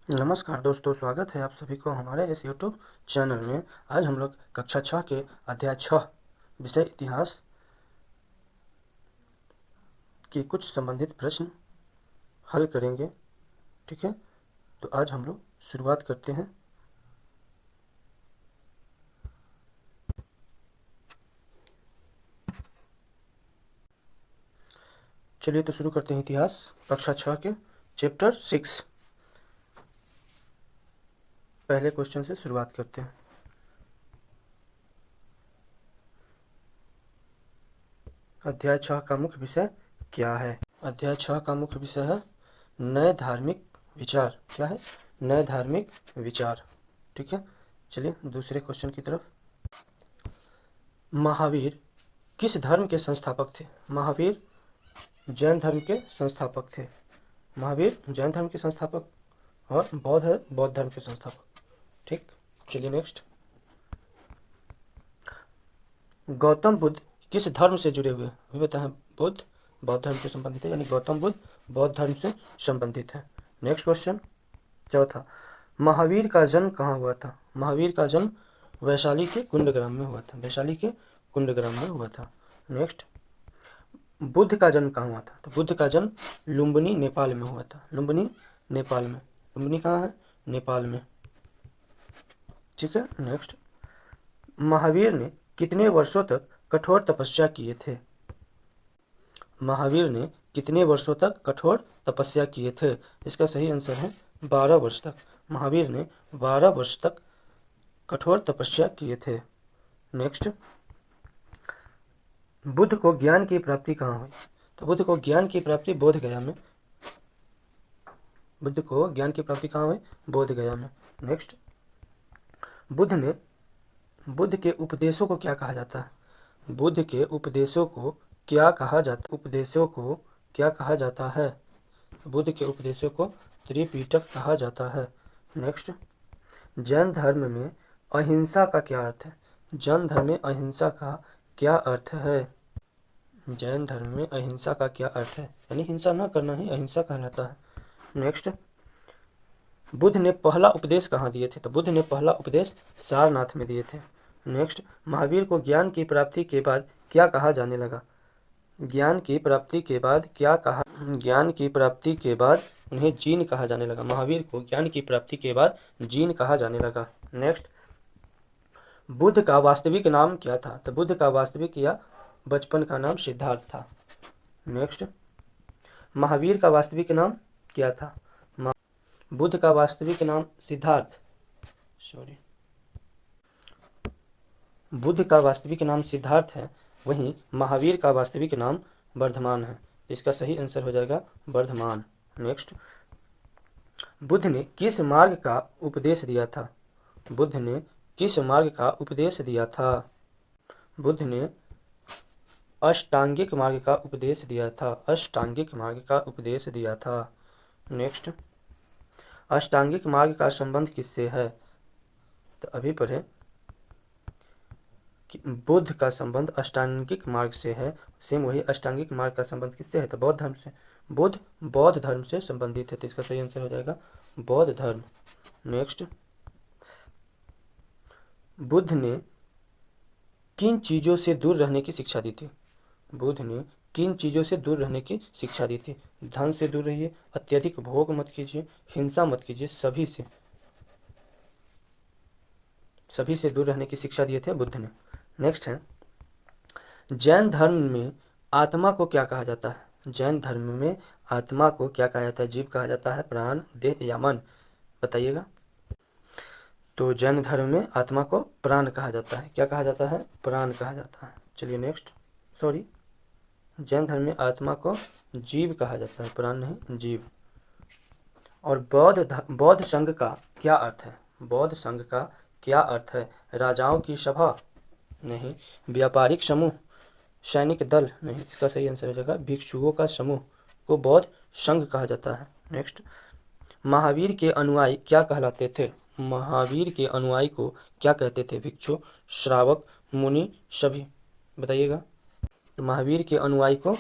नमस्कार दोस्तों, स्वागत है आप सभी को हमारे इस YouTube चैनल में। आज हम लोग कक्षा 6 के अध्याय 6 विषय इतिहास के कुछ संबंधित प्रश्न हल करेंगे। ठीक है, तो आज हम लोग शुरुआत करते हैं। चलिए तो शुरू करते हैं इतिहास कक्षा 6 के चैप्टर 6 पहले क्वेश्चन से शुरुआत करते हैं। अध्याय 6 का मुख्य विषय क्या है? अध्याय 6 का मुख्य विषय है नए धार्मिक विचार। क्या है? नए धार्मिक विचार। ठीक है, चलिए दूसरे क्वेश्चन की तरफ। महावीर किस धर्म के संस्थापक थे? महावीर जैन धर्म के संस्थापक थे। महावीर जैन धर्म के संस्थापक और बौद्ध है बौद्ध धर्म के संस्थापक। ठीक, चलिए नेक्स्ट। गौतम बुद्ध किस धर्म से जुड़े हुए? अभी बताएं। बुद्ध बौद्ध धर्म से संबंधित है, यानी गौतम बुद्ध बौद्ध धर्म से संबंधित है। नेक्स्ट क्वेश्चन चौथा, महावीर का जन्म कहाँ हुआ था? महावीर का जन्म वैशाली के कुंडग्राम में हुआ था। वैशाली के कुंडग्राम में हुआ था। नेक्स्ट, बुद्ध का जन्म कहाँ हुआ था? तो बुद्ध का जन्म लुम्बिनी नेपाल में हुआ था। लुम्बिनी नेपाल में। लुम्बिनी कहाँ है? नेपाल में। ठीक है, नेक्स्ट, महावीर ने कितने वर्षों तक कठोर तपस्या किए थे? महावीर ने कितने वर्षों तक कठोर तपस्या किए थे? इसका सही आंसर है 12 वर्ष तक। महावीर ने 12 वर्ष तक कठोर तपस्या किए थे। नेक्स्ट, बुद्ध को ज्ञान की प्राप्ति कहाँ हुई? तो बुद्ध को ज्ञान की प्राप्ति बोध गया में। बुद्ध को ज्ञान की प्राप्ति कहाँ हुई? बोध गया में। नेक्स्ट, बुद्ध के उपदेशों को क्या कहा जाता है? बुद्ध के उपदेशों को क्या कहा जाता? उपदेशों को क्या कहा जाता है? बुद्ध के उपदेशों को त्रिपिटक कहा जाता है। नेक्स्ट, जैन धर्म में अहिंसा का क्या अर्थ है? जैन धर्म में अहिंसा का क्या अर्थ है? जैन धर्म में अहिंसा का क्या अर्थ है? यानी हिंसा न करना ही अहिंसा कहलाता है। नेक्स्ट, बुद्ध ने पहला उपदेश कहाँ दिए थे? तो बुद्ध ने पहला उपदेश सारनाथ में दिए थे। नेक्स्ट, महावीर को ज्ञान की प्राप्ति के बाद क्या कहा जाने लगा? ज्ञान की प्राप्ति के बाद क्या कहा? ज्ञान की प्राप्ति के बाद उन्हें जीन कहा जाने लगा। महावीर को ज्ञान की प्राप्ति के बाद जीन कहा जाने लगा। नेक्स्ट, बुद्ध का वास्तविक नाम क्या था? तो बुद्ध का वास्तविक या बचपन का नाम सिद्धार्थ था। नेक्स्ट, महावीर का वास्तविक नाम क्या था? बुद्ध का वास्तविक नाम सिद्धार्थ बुद्ध का वास्तविक नाम सिद्धार्थ है, वहीं महावीर का वास्तविक नाम वर्धमान है। इसका सही आंसर हो जाएगा वर्धमान। नेक्स्ट, बुद्ध ने किस मार्ग का उपदेश दिया था? बुद्ध ने किस मार्ग का उपदेश दिया था? बुद्ध ने अष्टांगिक मार्ग का उपदेश दिया था। अष्टांगिक मार्ग का उपदेश दिया था। नेक्स्ट, अष्टांगिक मार्ग का संबंध किससे है? तो अभी पढ़े कि बुद्ध का संबंध अष्टांगिक मार्ग से है। सेम वही अष्टांगिक मार्ग का संबंध किससे है? तो बौद्ध धर्म से। बुद्ध बौद्ध धर्म से संबंधित है, तो इसका सही आंसर हो जाएगा बौद्ध धर्म। नेक्स्ट, बुद्ध ने किन चीज़ों से दूर रहने की शिक्षा दी थी? बुद्ध ने किन चीज़ों से दूर रहने की शिक्षा दी थी? धन से दूर रहिए, अत्यधिक भोग मत कीजिए, हिंसा मत कीजिए, सभी से दूर रहने की शिक्षा दिए थे बुद्ध ने। नेक्स्ट है, जैन धर्म में आत्मा को क्या कहा जाता है? जैन धर्म में आत्मा को क्या कहा जाता है? जीव कहा जाता है, प्राण, देह या मन? बताइएगा। तो जैन धर्म में आत्मा को प्राण कहा जाता है। क्या कहा जाता है? प्राण कहा जाता है। चलिए नेक्स्ट। जैन धर्म में आत्मा को जीव कहा जाता है, प्राण नहीं, जीव। और बौद्ध संघ का क्या अर्थ है? बौद्ध संघ का क्या अर्थ है? राजाओं की सभा? नहीं। व्यापारिक समूह? सैनिक दल? नहीं। इसका सही आंसर हो जाएगा भिक्षुओं का समूह को बौद्ध संघ कहा जाता है। नेक्स्ट, महावीर के अनुयायी क्या कहलाते थे? महावीर के अनुयायी को क्या कहते थे? भिक्षु, श्रावक, मुनि, सभी? बताइएगा। तो महावीर के अनुयायी को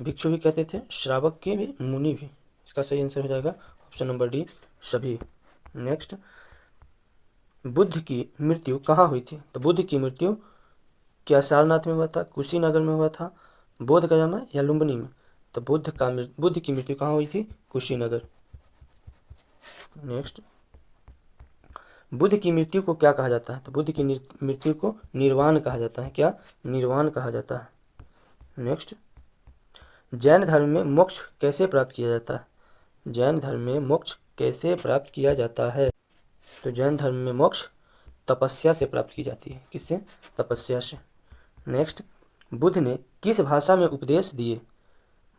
भिक्षु भी कहते थे, श्रावक के भी, मुनि भी। इसका सही आंसर हो जाएगा ऑप्शन नंबर डी, सभी। नेक्स्ट, बुद्ध की मृत्यु कहाँ हुई थी? तो बुद्ध की मृत्यु क्या सारनाथ में हुआ था, कुशीनगर में हुआ था, बोध गया में, या लुम्बिनी में? तो बुद्ध की मृत्यु कहाँ हुई थी? कुशीनगर। नेक्स्ट, बुद्ध की मृत्यु को क्या कहा जाता है? तो बुद्ध की मृत्यु को निर्वाण कहा जाता है। क्या? निर्वाण कहा जाता है। नेक्स्ट, जैन धर्म में मोक्ष कैसे प्राप्त किया जाता है? जैन धर्म में मोक्ष कैसे प्राप्त किया जाता है? तो जैन धर्म में मोक्ष तपस्या से प्राप्त की जाती है। किससे? तपस्या से। नेक्स्ट, बुद्ध ने किस भाषा में उपदेश दिए?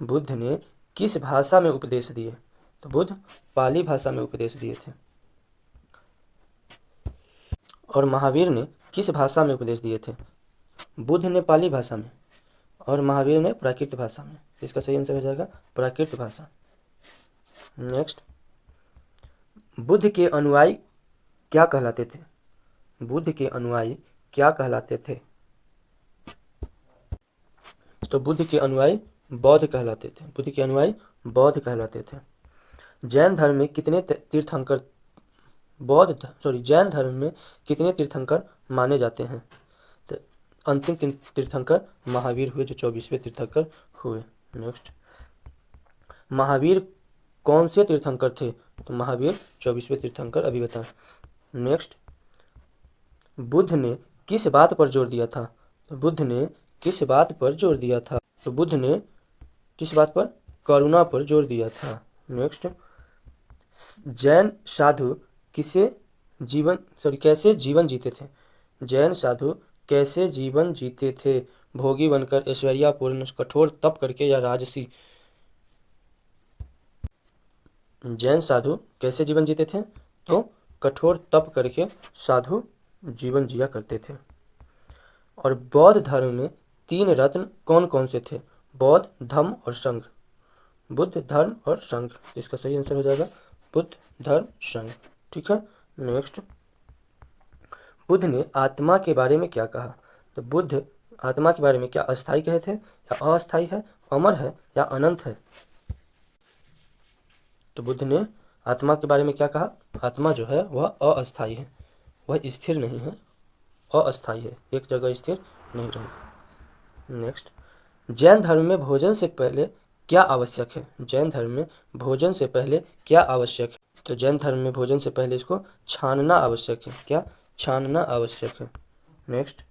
बुद्ध ने किस भाषा में उपदेश दिए? तो बुद्ध पाली भाषा में उपदेश दिए थे। और महावीर ने किस भाषा में उपदेश दिए थे? बुद्ध ने पाली भाषा में और महावीर ने प्राकृत भाषा में। इसका सही आंसर हो जाएगा प्राकृत भाषा। नेक्स्ट, बुद्ध के अनुयायी क्या कहलाते थे? बुद्ध के अनुयायी क्या कहलाते थे? तो बुद्ध के अनुयायी बौद्ध कहलाते थे। बुद्ध के अनुयायी बौद्ध कहलाते थे। जैन धर्म में कितने तीर्थंकर जैन धर्म में कितने तीर्थंकर माने जाते हैं? तो अंतिम तीर्थंकर महावीर हुए, जो 24वें तीर्थंकर हुए। नेक्स्ट, महावीर कौन से तीर्थंकर थे? तो महावीर 24वें तीर्थंकर, अभी बताएं। नेक्स्ट, बुद्ध ने किस बात पर जोर दिया था? तो बुद्ध ने किस बात पर जोर दिया था? तो बुद्ध ने किस बात पर? करुणा पर जोर दिया था। नेक्स्ट, जैन साधु कैसे जीवन जीते थे? जैन साधु कैसे जीवन जीते थे? भोगी बनकर, ऐश्वर्यपूर्ण, कठोर तप करके, या राजसी? जैन साधु कैसे जीवन जीते थे? तो कठोर तप करके साधु जीवन जिया करते थे। और बौद्ध धर्म में 3 रत्न कौन कौन से थे? बौद्ध, धम्म और संघ। बुद्ध, धर्म और संघ। इसका सही आंसर हो जाएगा बुद्ध, धर्म, संघ। ठीक है। नेक्स्ट, बुद्ध ने आत्मा के बारे में क्या कहा? तो बुद्ध आत्मा के बारे में क्या अस्थाई कहे थे, या अस्थाई है, अमर है, या अनंत है? तो बुद्ध ने आत्मा के बारे में क्या कहा? आत्मा जो है वह अस्थाई है, वह स्थिर नहीं है, अस्थाई है, एक जगह स्थिर नहीं रहेगी। नेक्स्ट, जैन धर्म में भोजन से पहले क्या आवश्यक है? जैन धर्म में भोजन से पहले क्या आवश्यक है? तो जैन धर्म में भोजन से पहले इसको छानना आवश्यक है। क्या? छानना आवश्यक है। नेक्स्ट,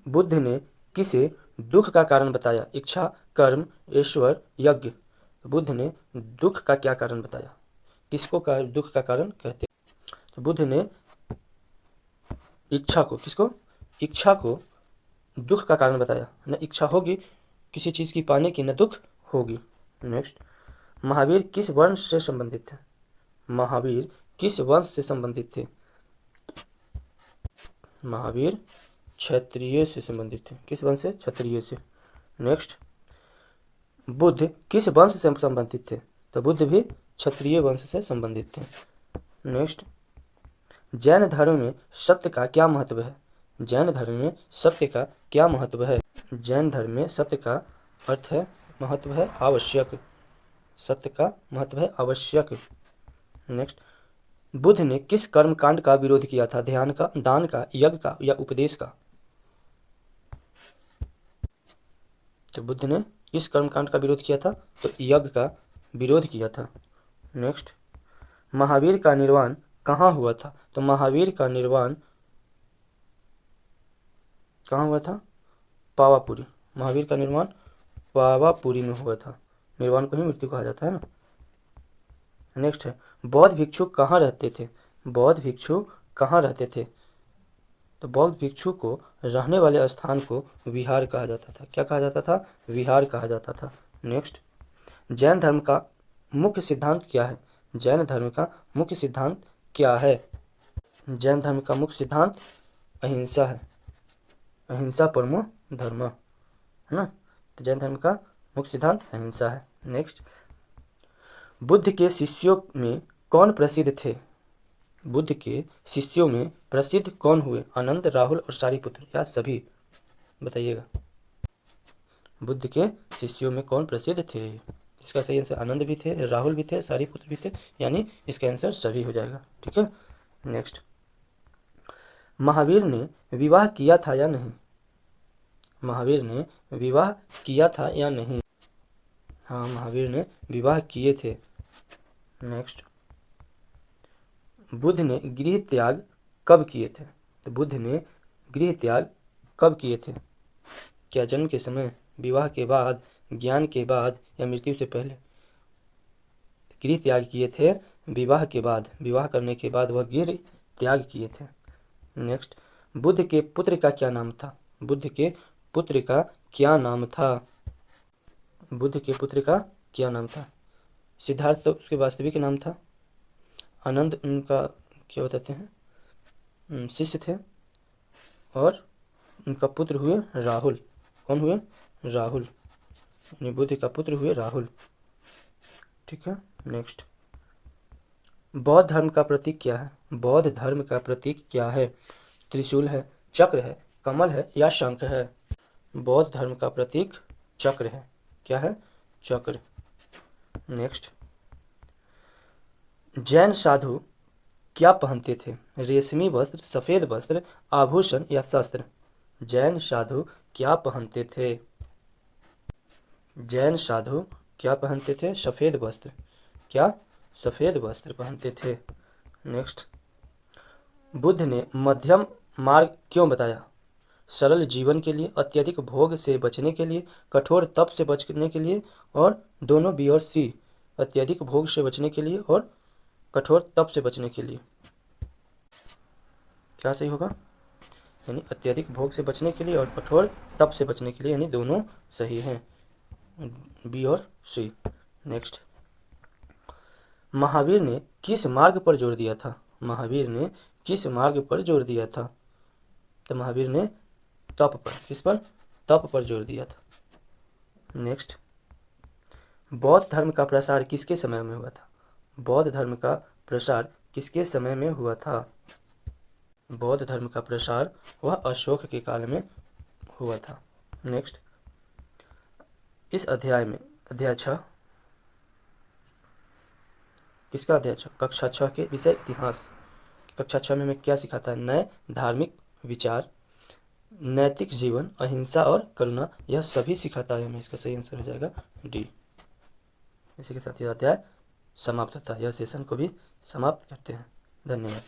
बुद्ध ने किसे दुख का कारण बताया? इच्छा, कर्म, ईश्वर, यज्ञ? बुद्ध ने दुख का क्या कारण बताया? किसको दुख का कारण कहते? तो बुद्ध ने इच्छा को, किसको? इच्छा को दुख का कारण बताया। न इच्छा होगी किसी चीज की पाने की, न दुख होगी। नेक्स्ट, महावीर किस वंश से संबंधित थे? महावीर किस वंश से संबंधित थे? महावीर क्षत्रिय से संबंधित थे। किस वंश से? क्षत्रिय से। नेक्स्ट, बुद्ध किस वंश से संबंधित थे? तो बुद्ध भी क्षत्रिय वंश से संबंधित थे। नेक्स्ट, जैन धर्म में सत्य का क्या महत्व है? जैन धर्म में सत्य का क्या महत्व है? जैन धर्म में सत्य का अर्थ है, महत्व है आवश्यक। सत्य का महत्व है आवश्यक। नेक्स्ट, बुद्ध ने किस कर्म कांड का विरोध किया था? ध्यान का, दान का, यज्ञ का, या उपदेश का? तो बुद्ध ने किस कर्म कांड का विरोध किया था? तो यज्ञ का विरोध किया था। नेक्स्ट, महावीर का निर्वाण कहाँ हुआ था? तो महावीर का निर्वाण कहाँ हुआ था? पावापुरी। महावीर का निर्वाण पावापुरी में हुआ था। निर्वाण को ही मृत्यु कहा जाता है ना। नेक्स्ट है, बौद्ध भिक्षु कहाँ रहते थे? बौद्ध भिक्षु कहाँ रहते थे? तो बौद्ध भिक्षु को रहने वाले स्थान को विहार कहा जाता था। क्या कहा जाता था? विहार कहा जाता था। नेक्स्ट, जैन धर्म का मुख्य सिद्धांत क्या है? जैन धर्म का मुख्य सिद्धांत क्या है? जैन धर्म का मुख्य सिद्धांत अहिंसा है। अहिंसा परमो धर्म, है ना। तो जैन धर्म का मुख्य सिद्धांत अहिंसा है। नेक्स्ट, बुद्ध के शिष्यों में कौन प्रसिद्ध थे? बुद्ध के शिष्यों में प्रसिद्ध कौन हुए? आनंद, राहुल और सारिपुत्र, या सभी? बताइएगा। बुद्ध के शिष्यों में कौन प्रसिद्ध थे? इसका सही आंसर आनंद भी थे, राहुल भी थे, सारिपुत्र भी थे, यानी इसका आंसर सभी हो जाएगा। ठीक है, नेक्स्ट, महावीर ने विवाह किया था या नहीं? महावीर ने विवाह किया था या नहीं? हाँ, महावीर ने विवाह किए थे। नेक्स्ट, बुद्ध ने गृह त्याग कब किए थे? तो बुद्ध ने गृह त्याग कब किए थे? क्या जन्म के समय, विवाह के बाद, ज्ञान के बाद या मृत्यु से पहले? गृह त्याग किए थे विवाह के बाद, विवाह करने के बाद वह गृह त्याग किए थे। नेक्स्ट, बुद्ध के पुत्र का क्या नाम था? बुद्ध के पुत्र का क्या नाम था? बुद्ध के पुत्र का क्या नाम था? सिद्धार्थ तो उसके वास्तविक नाम था, आनंद उनका क्या बताते हैं शिष्य थे, और उनका पुत्र हुए राहुल। कौन हुए? राहुल, यानी बुद्ध का पुत्र हुए राहुल। ठीक है, नेक्स्ट, बौद्ध धर्म का प्रतीक क्या है? बौद्ध धर्म का प्रतीक क्या है? त्रिशूल है, चक्र है, कमल है या शंख है? बौद्ध धर्म का प्रतीक चक्र है। क्या है? चक्र। नेक्स्ट, जैन साधु क्या पहनते थे? रेशमी वस्त्र, सफेद वस्त्र, आभूषण या शस्त्र? जैन साधु क्या पहनते थे? जैन साधु क्या पहनते थे? सफेद वस्त्र। क्या? सफेद वस्त्र पहनते थे। नेक्स्ट, बुद्ध ने मध्यम मार्ग क्यों बताया? सरल जीवन के लिए, अत्यधिक भोग से बचने के लिए, कठोर तप से बचने के लिए, और दोनों बी और सी। अत्यधिक भोग से बचने के लिए और कठोर तप से बचने के लिए। क्या सही होगा? यानी अत्यधिक भोग से बचने के लिए और कठोर तप से बचने के लिए, यानी दोनों सही हैं, बी और सी। नेक्स्ट, महावीर ने किस मार्ग पर जोर दिया था? महावीर ने किस मार्ग पर जोर दिया था? तो महावीर ने तप पर। किस पर? तप पर जोर दिया था। नेक्स्ट, बौद्ध धर्म का प्रसार किसके समय में हुआ था? बौद्ध धर्म का प्रसार किसके समय में हुआ था? बौद्ध धर्म का प्रसार वह अशोक के काल में हुआ था। नेक्स्ट, इस अध्याय में, अध्याय 6, किसका अध्याय 6? कक्षा 6 के विषय इतिहास। कक्षा 6 में हमें क्या सिखाता है? नए धार्मिक विचार, नैतिक जीवन, अहिंसा और करुणा, यह सभी सिखाता है हमें। इसका सही आंसर हो जाएगा डी। इसी के साथ यह अध्याय समाप्त होता है। यह सेशन को भी समाप्त करते हैं। धन्यवाद।